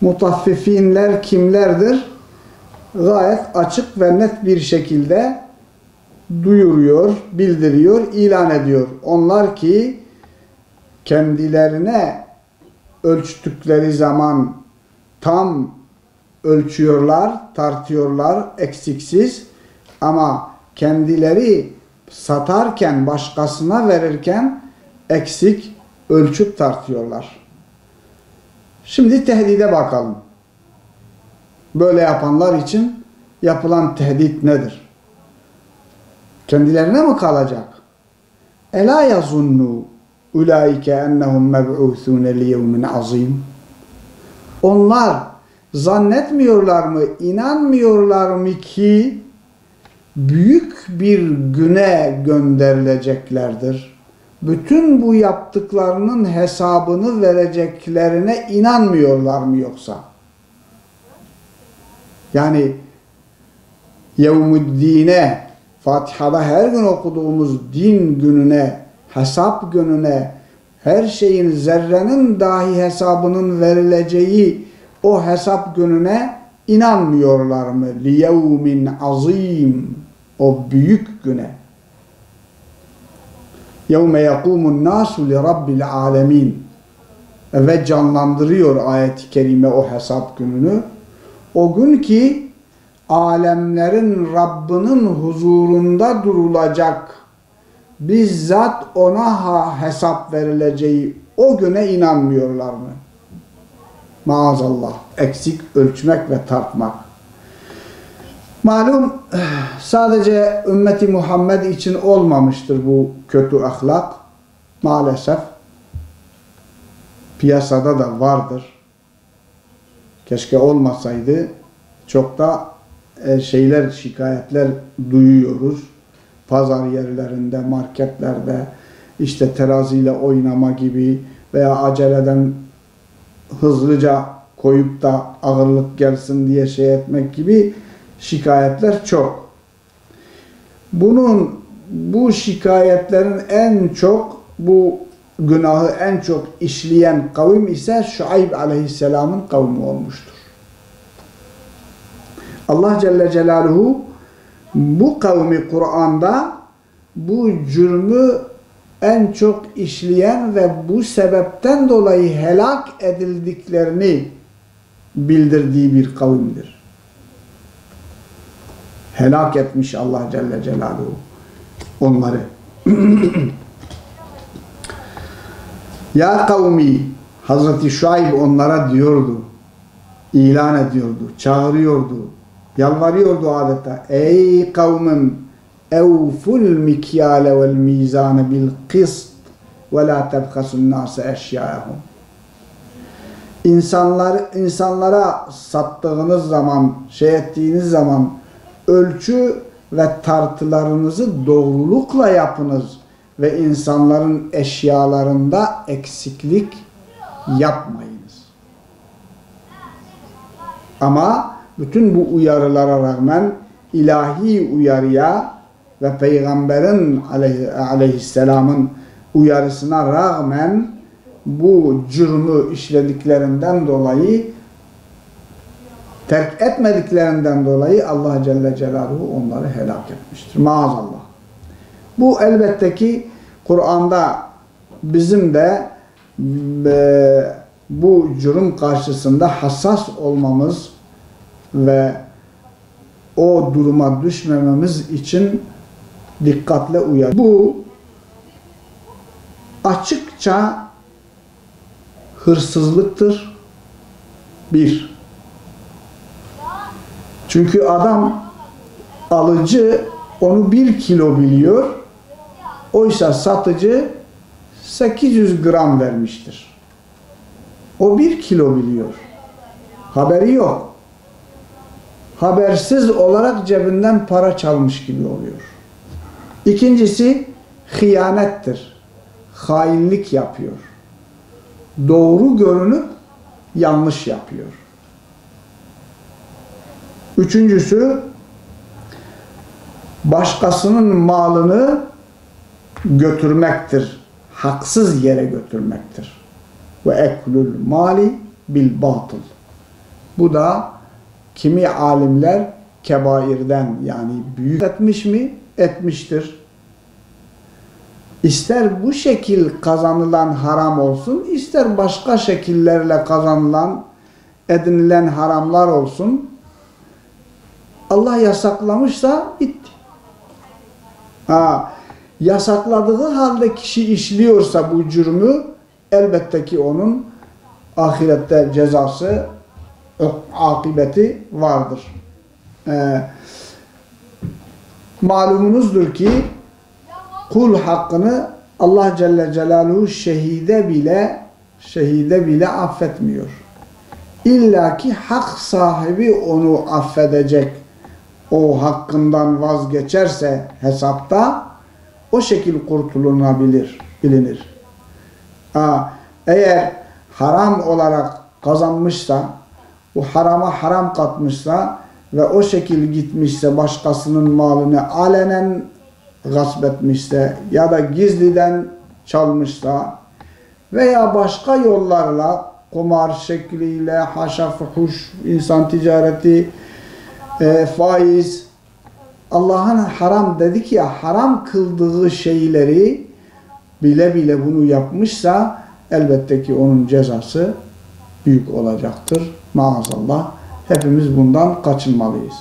Mutaffifinler kimlerdir? Gayet açık ve net bir şekilde duyuruyor, bildiriyor, ilan ediyor. Onlar ki kendilerine ölçtükleri zaman tam ölçüyorlar, tartıyorlar eksiksiz, ama kendileri satarken, başkasına verirken eksik ölçüp tartıyorlar. Şimdi tehdide bakalım. Böyle yapanlar için yapılan tehdit nedir? Kendilerine mi kalacak? Ela yazunnu ulaike ennehum meb'ûthûne liyevmin azîm. Onlar zannetmiyorlar mı, inanmıyorlar mı ki büyük bir güne gönderileceklerdir? Bütün bu yaptıklarının hesabını vereceklerine inanmıyorlar mı yoksa? Yani Yevmuddin'e, Fatiha'da her gün okuduğumuz din gününe, hesap gününe, her şeyin, zerrenin dahi hesabının verileceği o hesap gününe inanmıyorlar mı? لِيَوْمٍ azim, o büyük güne. يَوْمَ يَقُومُ النَّاسُ لِرَبِّ الْعَالَمِينَ. Ve canlandırıyor ayet-i kerime o hesap gününü. O gün ki alemlerin Rabbinin huzurunda durulacak, bizzat ona hesap verileceği o güne inanmıyorlar mı? Maazallah. Eksik ölçmek ve tartmak. Malum sadece ümmeti Muhammed için olmamıştır bu kötü ahlak. Maalesef piyasada da vardır. Keşke olmasaydı. Çok da şikayetler duyuyoruz. Pazar yerlerinde, marketlerde, işte teraziyle oynama gibi veya aceleden hızlıca koyup da ağırlık gelsin diye şey etmek gibi şikayetler çok. Bu şikayetlerin en çok, bu günahı en çok işleyen kavim ise Şuayb aleyhisselamın kavmi olmuştur. Allah Celle Celaluhu bu kavmi Kur'an'da bu cürmü en çok işleyen ve bu sebepten dolayı helak edildiklerini bildirdiği bir kavimdir. Helak etmiş Allah Celle Celaluhu onları. Ya kavmi, Hazreti Şuayb onlara diyordu, ilan ediyordu, çağırıyordu, yalvarıyordu adeta. Ey kavmim, evful mikyale vel mizane bil kıst ve la tebkasun nase eşyâhum. İnsanlara sattığınız zaman, ettiğiniz zaman ölçü ve tartılarınızı doğrulukla yapınız ve insanların eşyalarında eksiklik yapmayınız. Ama bütün bu uyarılara rağmen ilahi uyarıya ve Peygamberin aleyhisselamın uyarısına rağmen bu cürmü işlediklerinden dolayı, terk etmediklerinden dolayı Allah Celle Celaluhu onları helak etmiştir. Maazallah. Bu elbette ki Kur'an'da bizim de bu cürüm karşısında hassas olmamız ve o duruma düşmememiz için dikkatle uyar. Bu açıkça hırsızlıktır. Bir. Çünkü adam, alıcı onu 1 kilo biliyor. Oysa satıcı 800 gram vermiştir. O 1 kilo biliyor. Haberi yok. Habersiz olarak cebinden para çalmış gibi oluyor. İkincisi hıyanettir. Hainlik yapıyor. Doğru görünüp yanlış yapıyor. Üçüncüsü başkasının malını götürmektir. Haksız yere götürmektir. Ve eklül mali bil batıl. Bu da kimi alimler kebairden, yani büyük etmiş mi? Etmiştir. İster bu şekil kazanılan haram olsun, ister başka şekillerle kazanılan, edinilen haramlar olsun. Allah yasaklamışsa bitti. Yasakladığı halde kişi işliyorsa bu cürmü, elbette ki onun ahirette cezası, akıbeti vardır. Malumunuzdur ki kul hakkını Allah Celle Celaluhu şehide bile affetmiyor. İlla ki hak sahibi onu affedecek. O hakkından vazgeçerse hesapta o şekil kurtulunabilir, bilinir. Eğer haram olarak kazanmışsa, bu harama haram katmışsa ve o şekil gitmişse, başkasının malını alenen gasp etmişse ya da gizliden çalmışsa veya başka yollarla, kumar şekliyle, haşa, fuhuş, insan ticareti, faiz, Allah'ın haram dedik ya, haram kıldığı şeyleri bile bile bunu yapmışsa elbette ki onun cezası büyük olacaktır. Maazallah. Hepimiz bundan kaçınmalıyız.